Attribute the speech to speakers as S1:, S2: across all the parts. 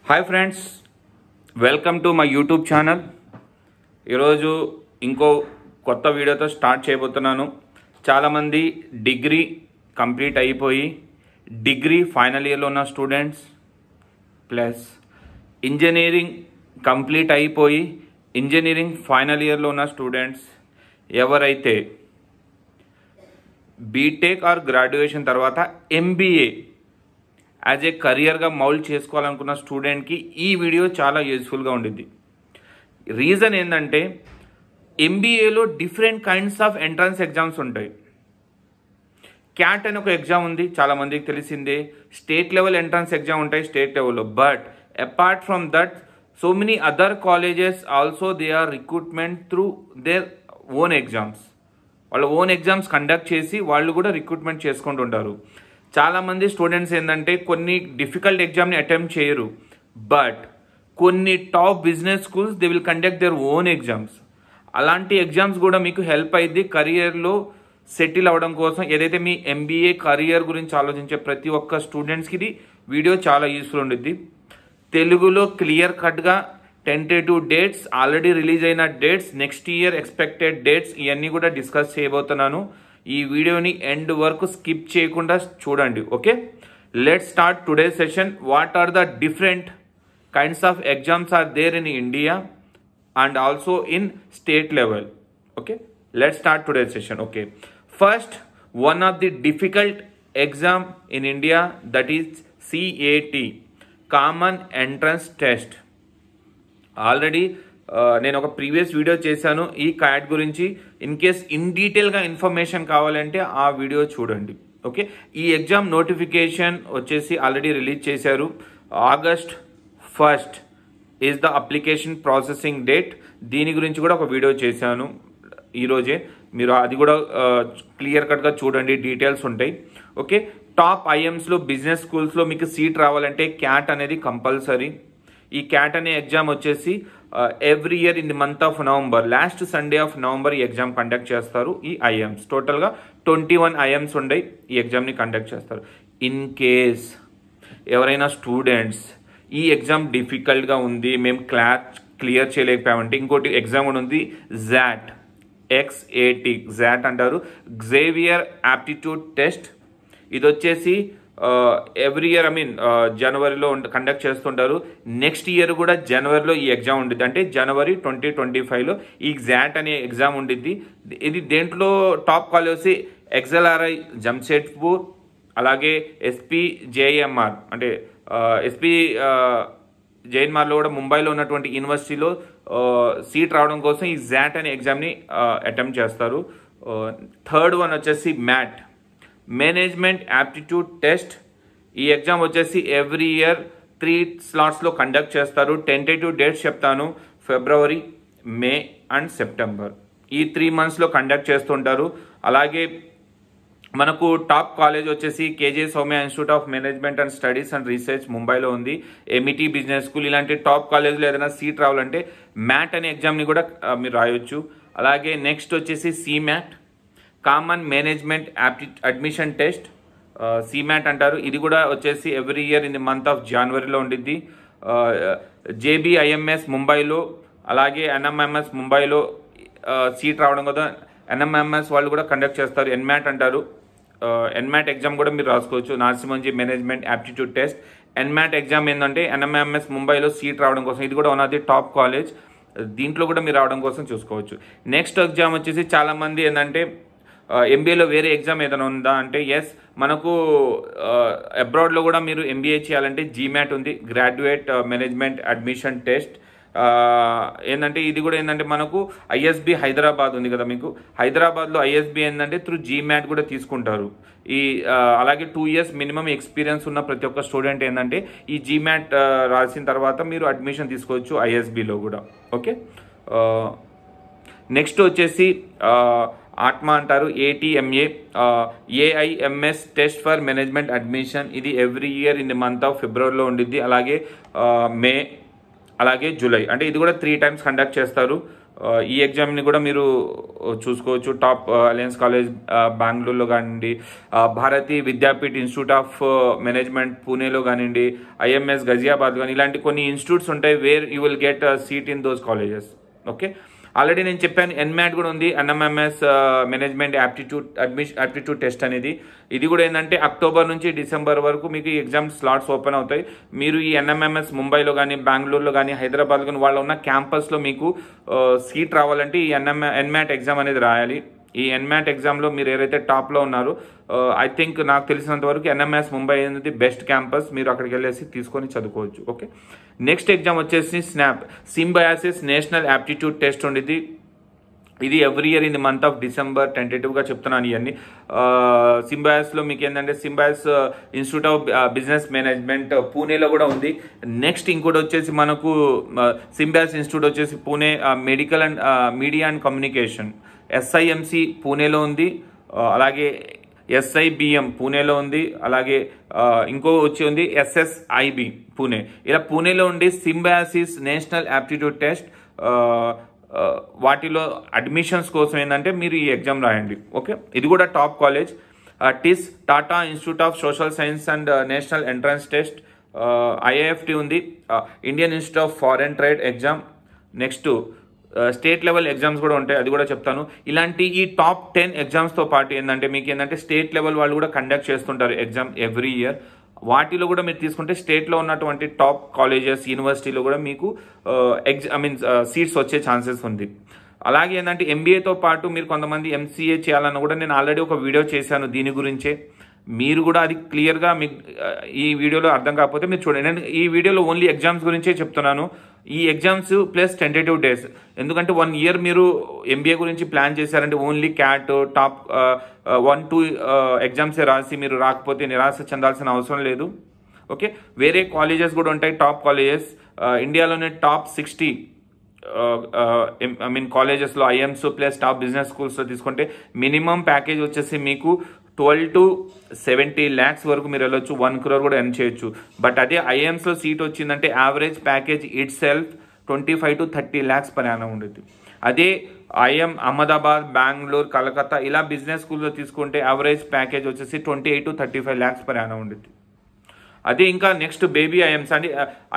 S1: Hi friends, welcome to my YouTube channel. ఈరోజు ఇంకో కొత్త వీడియోతో స్టార్ట్ చేయబోతున్నాను. చాలామంది డిగ్రీ కంప్లీట్ అయిపోయి డిగ్రీ ఫైనల్ ఇయర్లో ఉన్న స్టూడెంట్స్ ప్లస్ ఇంజనీరింగ్ కంప్లీట్ అయిపోయి ఇంజనీరింగ్ ఫైనల్ ఇయర్లో ఉన్న స్టూడెంట్స్ ఎవరైతే బీటెక్ ఆర్ గ్రాడ్యుయేషన్ తర్వాత ఎంబీఏ యాజ్ ఏ కరియర్గా మౌల్డ్ చేసుకోవాలనుకున్న స్టూడెంట్కి ఈ వీడియో చాలా యూజ్ఫుల్గా ఉండిద్ది. రీజన్ ఏంటంటే ఎంబీఏలో different kinds of entrance exams ఉంటాయి. క్యాట్ అని ఒక ఎగ్జామ్ ఉంది, చాలామందికి తెలిసిందే. స్టేట్ లెవెల్ ఎంట్రన్స్ ఎగ్జామ్ ఉంటాయి స్టేట్ లెవెల్లో. But apart from that so many other colleges also they are recruitment through their own exams. వాళ్ళ ఓన్ ఎగ్జామ్స్ కండక్ట్ చేసి వాళ్ళు కూడా రిక్రూట్మెంట్ చేసుకుంటుంటారు. చాలామంది స్టూడెంట్స్ ఏంటంటే కొన్ని డిఫికల్ట్ ఎగ్జామ్ని అటెంప్ట్ చేయరు, బట్ కొన్ని top business schools they will conduct their own exams. అలాంటి ఎగ్జామ్స్ కూడా మీకు హెల్ప్ అయ్యింది కరియర్లో సెటిల్ అవ్వడం కోసం. ఏదైతే మీ ఎంబీఏ కరియర్ గురించి ఆలోచించే ప్రతి ఒక్క స్టూడెంట్స్కి ఇది వీడియో చాలా యూస్ఫుల్ ఉండిద్ది. తెలుగులో క్లియర్ కట్గా టెంటేటివ్ డేట్స్, ఆల్రెడీ రిలీజ్ అయిన dates, next year expected dates ఇవన్నీ కూడా డిస్కస్ చేయబోతున్నాను. ఈ వీడియోని ఎండ్ వరకు స్కిప్ చేయకుండా చూడండి. Okay, let's start today session. What are the different kinds of exams are there in India and also in state level. Okay, let's start today session. Okay, first one of the difficult exam in India, that is CAT, common entrance test. Already నేను ఒక previous video చేశాను ఈ CAT గురించి. In case in డీటెయిల్గా information కావాలంటే ఆ video చూడండి. Okay, ఈ ఎగ్జామ్ నోటిఫికేషన్ వచ్చేసి ఆల్రెడీ రిలీజ్ చేశారు. August 1st is the application processing date. దీని గురించి కూడా ఒక వీడియో చేశాను ఈరోజే, మీరు అది కూడా క్లియర్ కట్గా చూడండి, డీటెయిల్స్ ఉంటాయి. ఓకే, టాప్ ఐఎమ్స్లో బిజినెస్ స్కూల్స్లో మీకు సీట్ రావాలంటే క్యాట్ అనేది కంపల్సరీ. ఈ క్యాట్ అనే ఎగ్జామ్ వచ్చేసి every year in the month of November, last Sunday off November ఈ ఎగ్జామ్ కండక్ట్ చేస్తారు. ఈ ఐఎమ్స్ టోటల్గా 21 ఐఎమ్స్ ఉన్నాయి, ఈ ఎగ్జామ్ని కండక్ట్ చేస్తారు. ఇన్ కేస్ ఎవరైనా స్టూడెంట్స్ ఈ ఎగ్జామ్ డిఫికల్ట్గా ఉంది, మేము క్లియర్ చేయలేకపోయామంటే ఇంకోటి ఎగ్జామ్ కూడా ఉంది, XAT అంటారు, జేవియర్ యాప్టిట్యూడ్ టెస్ట్. ఇది వచ్చేసి ఎవ్రీ ఇయర్ జనవరిలో కండక్ట్ చేస్తుంటారు. నెక్స్ట్ ఇయర్ కూడా జనవరిలో ఈ ఎగ్జామ్ ఉండిద్ది, అంటే జనవరి 2025లో ఈ గ్జాట్ అనే ఎగ్జామ్ ఉండిద్ది. ఇది దేంట్లో టాప్ కాలేజ్ XLRI జంషెడ్పూర్, అలాగే SPJIMR అంటే SPJIMRలో కూడా ముంబైలో ఉన్నటువంటి యూనివర్సిటీలో సీట్ రావడం కోసం ఈ గ్జాట్ అనే ఎగ్జామ్ని అటెంప్ట్ చేస్తారు. థర్డ్ వన్ వచ్చేసి MAT, మేనేజ్మెంట్ యాప్టిట్యూడ్ టెస్ట్. ఈ ఎగ్జామ్ వచ్చేసి ఎవ్రీ ఇయర్ 3 స్లాట్స్లో కండక్ట్ చేస్తారు. టెంటేటివ్ డేట్స్ చెప్తాను, ఫిబ్రవరి, మే అండ్ సెప్టెంబర్. ఈ 3 మంత్స్లో కండక్ట్ చేస్తుంటారు. అలాగే మనకు టాప్ కాలేజ్ వచ్చేసి KJ Soumya institute of management and studies and research ముంబైలో ఉంది. MET బిజినెస్ స్కూల్, ఇలాంటి టాప్ కాలేజ్లో ఏదైనా సీట్ రావాలంటే MAT అనే ఎగ్జామ్ని కూడా మీరు రాయొచ్చు. అలాగే నెక్స్ట్ వచ్చేసి CMAT, common management admission test, CMAT అంటారు. ఇది కూడా వచ్చేసి every year in the month of జనవరిలో ఉండిద్ది. JBIMS ముంబైలో, అలాగే NMMS ముంబైలో సీట్ రావడం కదా NMMS వాళ్ళు కూడా కండక్ట్ చేస్తారు. NMAT అంటారు. NMAT ఎగ్జామ్ కూడా మీరు రాసుకోవచ్చు, నరసింహన్జీ management aptitude test. NMAT exam ఏంటంటే NMMS ముంబైలో సీట్ రావడం కోసం, ఇది కూడా one of the top college, దీంట్లో కూడా మీరు రావడం కోసం చూసుకోవచ్చు. నెక్స్ట్ ఎగ్జామ్ వచ్చేసి చాలామంది ఏంటంటే ఎంబీఏలో వేరే ఎగ్జామ్ ఏదైనా ఉందా అంటే ఎస్, మనకు అబ్రాడ్లో కూడా మీరు ఎంబీఏ చేయాలంటే GMAT ఉంది, గ్రాడ్యుయేట్ మేనేజ్మెంట్ అడ్మిషన్ టెస్ట్. ఏంటంటే ఇది కూడా ఏంటంటే మనకు ISB హైదరాబాద్ ఉంది కదా, మీకు హైదరాబాద్లో ISB ఏంటంటే త్రూ GMAT కూడా తీసుకుంటారు. ఈ అలాగే 2 years మినిమం ఎక్స్పీరియన్స్ ఉన్న ప్రతి ఒక్క స్టూడెంట్ ఏంటంటే ఈ GMAT రాసిన తర్వాత మీరు అడ్మిషన్ తీసుకోవచ్చు ISBలో కూడా. ఓకే, నెక్స్ట్ వచ్చేసి ఆత్మ అంటారు, ATMA, AIMS test for management admission. ఇది every year in the month of ఫిబ్రవరిలో ఉండిద్ది. అలాగే మే, అలాగే జూలై, అంటే ఇది కూడా 3 times కండక్ట్ చేస్తారు. ఈ ఎగ్జామ్ని కూడా మీరు చూసుకోవచ్చు. టాప్ అలయన్స్ కాలేజ్ బెంగళూరులో కానివ్వండి, Bharati Vidyapeeth institute of management పూణేలో కానివ్వండి, ఐఎంఎస్ గజియాబాద్ కానీ ఇలాంటి కొన్ని ఇన్స్టిట్యూట్స్ ఉంటాయి where you will get seat in those colleges. Okay, already నేను చెప్పాను ఎన్మ్యాట్ కూడా ఉంది, ఎన్ఎంఎంఎస్ మేనేజ్మెంట్ యాప్టిట్యూడ్ టెస్ట్ అనేది. ఇది కూడా ఏంటంటే అక్టోబర్ నుంచి డిసెంబర్ వరకు మీకు ఈ ఎగ్జామ్ స్లాట్స్ ఓపెన్ అవుతాయి. మీరు ఈ ఎన్ఎంఎంఎస్ ముంబైలో కానీ, బెంగళూరులో కానీ, హైదరాబాద్ కానీ వాళ్ళ ఉన్న క్యాంపస్లో మీకు సీట్ రావాలంటే ఈ ఎన్మ్యాట్ ఎగ్జామ్ అనేది రాయాలి. ఈ ఎన్మ్యాట్ ఎగ్జామ్లో మీరు ఎవరైతే టాప్లో ఉన్నారో ఐ థింక్ నాకు తెలిసినంత వరకు ఎన్ఎంఎస్ ముంబై అనేది బెస్ట్ క్యాంపస్. మీరు అక్కడికి వెళ్ళేసి తీసుకొని చదువుకోవచ్చు. ఓకే, నెక్స్ట్ ఎగ్జామ్ వచ్చేసి SNAP Symbiosis national aptitude test ఉండేది. ఇది every year in the month of December, టెంటేటివ్గా చెప్తున్నాను ఇవన్నీ. సింబయాస్లో మీకు ఏంటంటే Symbiosis institute of business management పూణేలో కూడా ఉంది. నెక్స్ట్ ఇంకోటి వచ్చేసి మనకు సింబయాస్ ఇన్స్టిట్యూట్ వచ్చేసి Pune medical and media and communication SIMC పూణేలో ఉంది. అలాగే ఎస్ఐబిఎం పూణేలో ఉంది. అలాగే ఇంకో వచ్చి ఉంది ఎస్ఎస్ఐబి పూణే. ఇలా పూణేలో ఉండి సింబయాసిస్ నేషనల్ యాప్టిట్యూడ్ టెస్ట్ వాటిలో అడ్మిషన్స్ కోసం ఏంటంటే మీరు ఈ ఎగ్జామ్ రాయండి. ఓకే, ఇది కూడా top college. TISS Tata institute of social science and national entrance test IIFT ఉంది. Indian institute of foreign trade exam. Next state level exams కూడా ఉంటాయి, అది కూడా చెప్తాను. ఇలాంటి ఈ టాప్ 10 ఎగ్జామ్స్తో పాటు ఏంటంటే మీకు ఏంటంటే స్టేట్ లెవెల్ వాళ్ళు కూడా కండక్ట్ చేస్తుంటారు ఎగ్జామ్ ఎవ్రీ ఇయర్. వాటిలో కూడా మీరు తీసుకుంటే స్టేట్లో ఉన్నటువంటి టాప్ కాలేజెస్ యూనివర్సిటీలో కూడా మీకు సీట్స్ వచ్చే ఛాన్సెస్ ఉంది. అలాగే ఏంటంటే ఎంబీఏతో పాటు మీరు కొంతమంది ఎంసీఏ చేయాలన్న కూడా నేను ఆల్రెడీ ఒక వీడియో చేశాను దీని గురించే. మీరు కూడా అది క్లియర్గా మీకు ఈ వీడియోలో అర్థం కాకపోతే మీరు చూడండి. నేను ఈ వీడియోలో ఓన్లీ ఎగ్జామ్స్ గురించే చెప్తున్నాను. ఈ ఎగ్జామ్స్ ప్లస్ టెంటేటివ్ డేస్, ఎందుకంటే 1 ఇయర్ మీరు ఎంబీఏ గురించి ప్లాన్ చేశారంటే ఓన్లీ క్యాట్ టాప్ 1-2 ఎగ్జామ్సే రాసి మీరు రాకపోతే నిరాశ చెందాల్సిన అవసరం లేదు. ఓకే, వేరే కాలేజెస్ కూడా ఉంటాయి టాప్ కాలేజెస్. ఇండియాలోనే టాప్ 60 కాలేజెస్లో ఐఎమ్స్ ప్లస్ టాప్ బిజినెస్ స్కూల్స్లో తీసుకుంటే మినిమం ప్యాకేజ్ వచ్చేసి మీకు 12 to 70 lakhs వరకు మీరు వెళ్ళొచ్చు. 1 crore కూడా ఎర్న్ చేయొచ్చు. బట్ అదే ఐఎమ్స్లో సీట్ వచ్చిందంటే average package it self 25 to 30 lakhs per annum ఉంటుంది. అదే ఐఎం అహ్మదాబాద్, బెంగళూరు, కలకత్తా ఇలా బిజినెస్ స్కూల్లో తీసుకుంటే యావరేజ్ ప్యాకేజ్ వచ్చేసి 28 to 35 lakhs per annum ఉంటుంది. అదే ఇంకా నెక్స్ట్ బేబీ ఐఎమ్స్ అంటే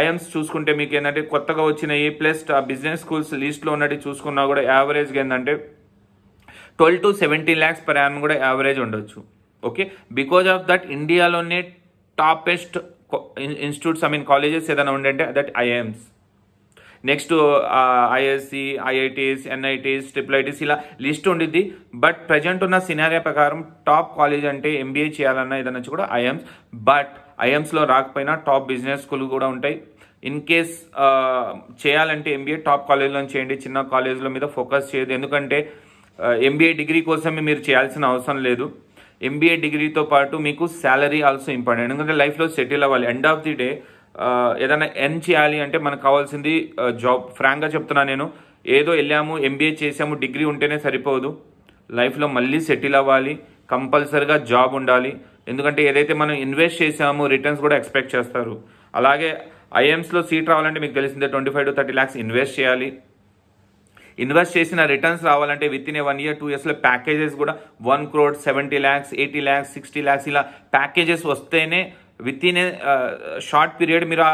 S1: ఐఎమ్స్ చూసుకుంటే మీకు ఏంటంటే కొత్తగా వచ్చిన ఏ ప్లస్ బిజినెస్ స్కూల్స్ లిస్ట్లో ఉన్నట్టు చూసుకున్నా కూడా యావరేజ్గా ఏంటంటే 12 to 70 lakhs per annum కూడా యావరేజ్ ఉండొచ్చు. ఓకే, బికాజ్ ఆఫ్ దట్ ఇండియాలోనే టాపెస్ట్ ఇన్స్టిట్యూట్స్ కాలేజెస్ ఏదైనా ఉండంటే that IIMs. Next IISc, IITs, NITs, triple ఇలా లిస్ట్ ఉండిద్ది. బట్ ప్రజెంట్ ఉన్న సినారియా ప్రకారం టాప్ కాలేజ్ అంటే ఎంబీఏ చేయాలన్నా ఏదైనా కూడా ఐఎమ్స్. బట్ ఐఎమ్స్లో రాకపోయినా టాప్ బిజినెస్ స్కూల్ కూడా ఉంటాయి. ఇన్ కేస్ చేయాలంటే ఎంబీఏ టాప్ కాలేజ్లో చేయండి, చిన్న కాలేజ్ల మీద ఫోకస్ చేయదు. ఎందుకంటే ఎంబీఏ డిగ్రీ కోసమే మీరు చేయాల్సిన అవసరం లేదు. ఎంబీఏ డిగ్రీతో పాటు మీకు శాలరీ ఆల్సో ఇంపార్టెంట్. ఎందుకంటే లైఫ్లో సెటిల్ అవ్వాలి. ఎండ్ ఆఫ్ ది డే ఏదైనా ఎర్న్ చేయాలి అంటే మనకు కావాల్సింది జాబ్. ఫ్రాంక్గా చెప్తున్నాను నేను, ఏదో వెళ్ళాము ఎంబీఏ చేసాము డిగ్రీ ఉంటేనే సరిపోదు. లైఫ్లో మళ్ళీ సెటిల్ అవ్వాలి, కంపల్సరీగా జాబ్ ఉండాలి. ఎందుకంటే ఏదైతే మనం ఇన్వెస్ట్ చేసామో రిటర్న్స్ కూడా ఎక్స్పెక్ట్ చేస్తారు. అలాగే ఐఎమ్స్లో సీట్ రావాలంటే మీకు తెలిసిందే 25 to 30 lakhs ఇన్వెస్ట్ చేయాలి. ఇన్వెస్ట్ చేసిన రిటర్న్స్ రావాలంటే విత్ ఇన్ 1 year 2 yearsలో ప్యాకేజెస్ కూడా 1 crore, 70 lakhs, 80 lakhs, 60 lakhs ఇలా ప్యాకేజెస్ వస్తేనే విత్ ఇన్ షార్ట్ పీరియడ్ మీరు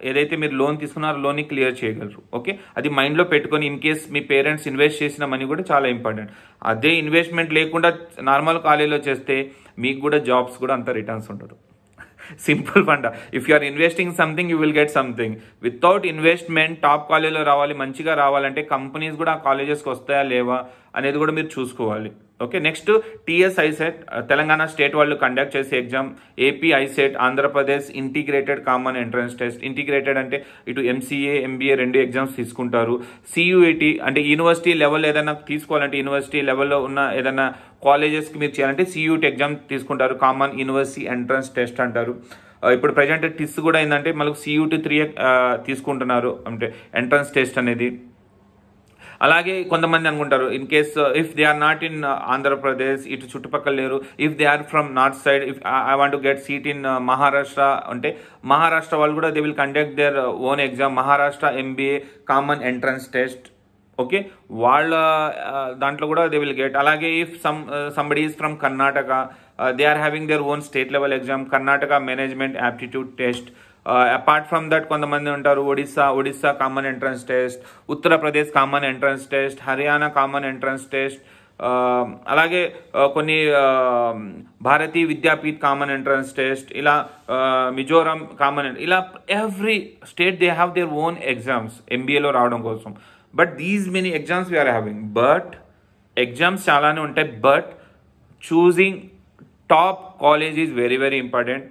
S1: ఏదైతే మీరు లోన్ తీసుకున్నారో లోన్ని క్లియర్ చేయగలరు. ఓకే, అది మైండ్లో పెట్టుకొని in case me parents invest చేసిన మనీ కూడా చాలా ఇంపార్టెంట్. అదే ఇన్వెస్ట్మెంట్ లేకుండా నార్మల్ కాలేజీలో చేస్తే మీకు కూడా జాబ్స్ కూడా అంత రిటర్న్స్ ఉండదు. సింపుల్ పంట. If you are investing something you will get something. Without investment top కాలేజీలో రావాలి, మంచిగా రావాలంటే కంపెనీస్ కూడా ఆ కాలేజెస్కి వస్తాయా లేవా అనేది కూడా మీరు చూసుకోవాలి. Okay, next TS ICET Telangana state వాళ్ళు కండక్ట్ చేసే exam. AP ICET Andhra Pradesh integrated common entrance test. Integrated అంటే ఇటు ఎంసీఏ, ఎంబీఏ 2 ఎగ్జామ్స్ తీసుకుంటారు. సియూఈటీ అంటే యూనివర్సిటీ లెవెల్ ఏదైనా తీసుకోవాలంటే యూనివర్సిటీ లెవెల్లో ఉన్న ఏదైనా కాలేజెస్కి మీరు చేయాలంటే సియూటీ ఎగ్జామ్ తీసుకుంటారు. కామన్ యూనివర్సిటీ ఎంట్రన్స్ టెస్ట్ అంటారు. ఇప్పుడు ప్రజెంట్ టిస్ కూడా ఏంటంటే మనకు సియూటీ 3 తీసుకుంటున్నారు అంటే ఎంట్రన్స్ టెస్ట్ అనేది. అలాగే కొంతమంది అనుకుంటారు in case if they are not in Andhra Pradesh, ఇటు చుట్టుపక్కల లేరు, if they are from north side, if I want to get seat in Maharashtra అంటే మహారాష్ట్ర వాళ్ళు కూడా they will conduct their own exam, Maharashtra MBA common entrance test. Okay, వాళ్ళ దాంట్లో కూడా they will get. అలాగే if somebody is from Karnataka, they are having their own state level exam, Karnataka management aptitude test. Apart from that కొంతమంది ఉంటారు Odisha common entrance test, Uttar Pradesh common entrance test, Haryana common entrance test, అలాగే కొన్ని భారతీయ Vidyapeeth common entrance test, ఇలా Mizoram common, ఇలా every state they have their own exams ఎంబీఏలో రావడం కోసం. But these many exams we are having. But exams చాలానే ఉంటాయి, but choosing top college is very very important.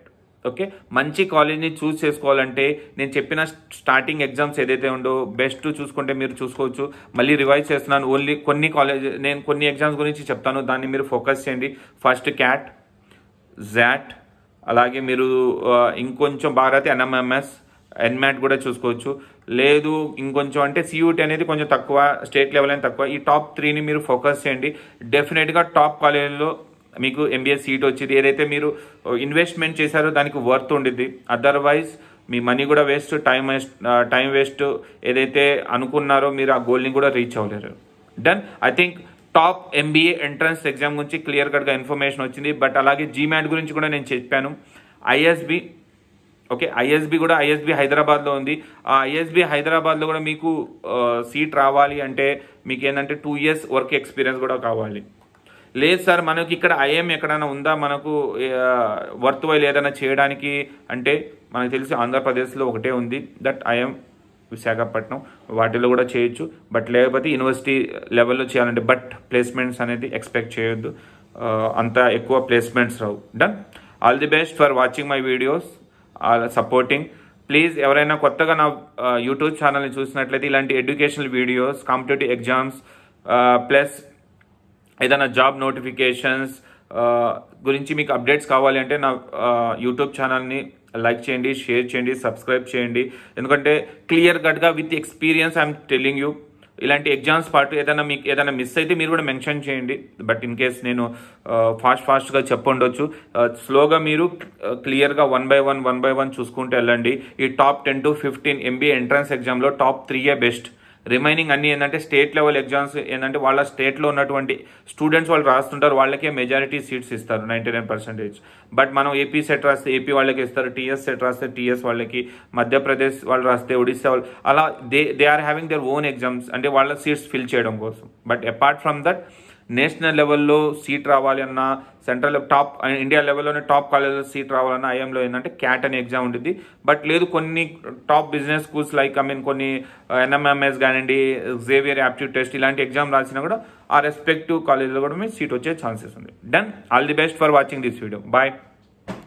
S1: Okay, మంచి కాలేజ్ని చూస్ చేసుకోవాలంటే నేను చెప్పిన స్టార్టింగ్ ఎగ్జామ్స్ ఏదైతే ఉండో బెస్ట్ చూసుకుంటే మీరు చూసుకోవచ్చు. మళ్ళీ రివైజ్ చేస్తున్నాను, ఓన్లీ నేను కొన్ని ఎగ్జామ్స్ గురించి చెప్తాను, దాన్ని మీరు ఫోకస్ చేయండి. ఫస్ట్ క్యాట్, జాట్, అలాగే మీరు ఇంకొంచెం భారతి ఎన్ఎంఎంఎస్, ఎన్మ్యాట్ కూడా చూసుకోవచ్చు. లేదు ఇంకొంచెం అంటే సియూటీ అనేది కొంచెం తక్కువ, స్టేట్ లెవెల్ అనేది తక్కువ. ఈ టాప్ 3ని మీరు ఫోకస్ చేయండి. డెఫినెట్గా టాప్ కాలేజీలో మీకు ఎంబీఏ సీట్ వచ్చింది. ఏదైతే మీరు ఇన్వెస్ట్మెంట్ చేశారో దానికి వర్త్ ఉండిద్ది. అదర్వైజ్ మీ మనీ కూడా వేస్ట్, టైం వేస్ట్. ఏదైతే అనుకున్నారో మీరు ఆ గోల్ని కూడా రీచ్ అవ్వలేరు. Done. I think top MBA entrance exam గురించి క్లియర్ కట్గా ఇన్ఫర్మేషన్ వచ్చింది. బట్ అలాగే జీమాట్ గురించి కూడా నేను చెప్పాను. ఐఎస్బి, ఓకే, ఐఎస్బి హైదరాబాద్లో ఉంది. ఆ ఐఎస్బి హైదరాబాద్లో కూడా మీకు సీట్ రావాలి అంటే మీకు ఏంటంటే 2 years వర్క్ ఎక్స్పీరియన్స్ కూడా కావాలి. లేదు సార్ మనకి ఇక్కడ ఐఎం ఎక్కడైనా ఉందా మనకు వర్త్ వైల్ ఏదైనా చేయడానికి అంటే మనకు తెలిసి ఆంధ్రప్రదేశ్లో ఒకటే ఉంది, దట్ ఐఎం విశాఖపట్నం. వాటిలో కూడా చేయొచ్చు. బట్ లేకపోతే యూనివర్సిటీ లెవెల్లో చేయాలంటే, బట్ ప్లేస్మెంట్స్ అనేది ఎక్స్పెక్ట్ చేయొద్దు, అంత ఎక్కువ placements Rao. Done. All the best for watching my videos, supporting. Please ఎవరైనా కొత్తగా నా యూట్యూబ్ ఛానల్ని చూసినట్లయితే ఇలాంటి educational videos, competitive exams plus ఏదైనా జాబ్ నోటిఫికేషన్స్ గురించి మీకు అప్డేట్స్ కావాలి అంటే నా యూట్యూబ్ ఛానల్ని లైక్ చేయండి, షేర్ చేయండి, సబ్స్క్రైబ్ చేయండి. ఎందుకంటే క్లియర్ కట్గా with experience I'm telling you. ఇలాంటి ఎగ్జామ్స్ పాటు మీకు ఏదైనా మిస్ అయితే మీరు కూడా మెన్షన్ చేయండి. బట్ ఇన్ కేస్ నేను ఫాస్ట్గా చెప్పండొచ్చు. స్లోగా మీరు క్లియర్గా 1 by 1 చూసుకుంటూ వెళ్ళండి. ఈ టాప్ 10 to 15 ఎంబీఏ ఎంట్రన్స్ ఎగ్జామ్లో టాప్ 3 బెస్ట్. రిమైనింగ్ అన్ని ఏంటంటే స్టేట్ లెవెల్ ఎగ్జామ్స్ ఏంటంటే వాళ్ళ స్టేట్లో ఉన్నటువంటి స్టూడెంట్స్ వాళ్ళు రాస్తుంటారు, వాళ్ళకే మెజారిటీ సీట్స్ ఇస్తారు 99%. బట్ మనం ఏపీ సెట్ రాస్తే ఏపీ వాళ్ళకి ఇస్తారు, టీఎస్ సెట్ రాస్తే టీఎస్ వాళ్ళకి, మధ్యప్రదేశ్ వాళ్ళు రాస్తే ఒడిస్సా వాళ్ళు, అలా they are having their own exams అంటే వాళ్ళ సీట్స్ ఫిల్ చేయడం కోసం. But apart from that national లెవెల్లో సీట్ రావాలి అన్నా, సెంట్రల్ టాప్ ఇండియా లెవెల్లోనే టాప్ కాలేజ్లో సీట్ రావాలన్నా ఐఎంలో ఏంటంటే క్యాట్ అనే ఎగ్జామ్ ఉంటుంది. బట్ లేదు కొన్ని టాప్ బిజినెస్ స్కూల్స్ లైక్ కొన్ని ఎన్ఎంఎంఎస్ కానివ్వండి, జేవియర్ యాప్టిట్యూడ్ టెస్ట్ ఇలాంటి ఎగ్జామ్ రాసినా కూడా ఆ రెస్పెక్టివ్ కాలేజ్లో కూడా మీకు సీట్ వచ్చే ఛాన్సెస్ ఉంది. Done. All the best for watching this video. Bye.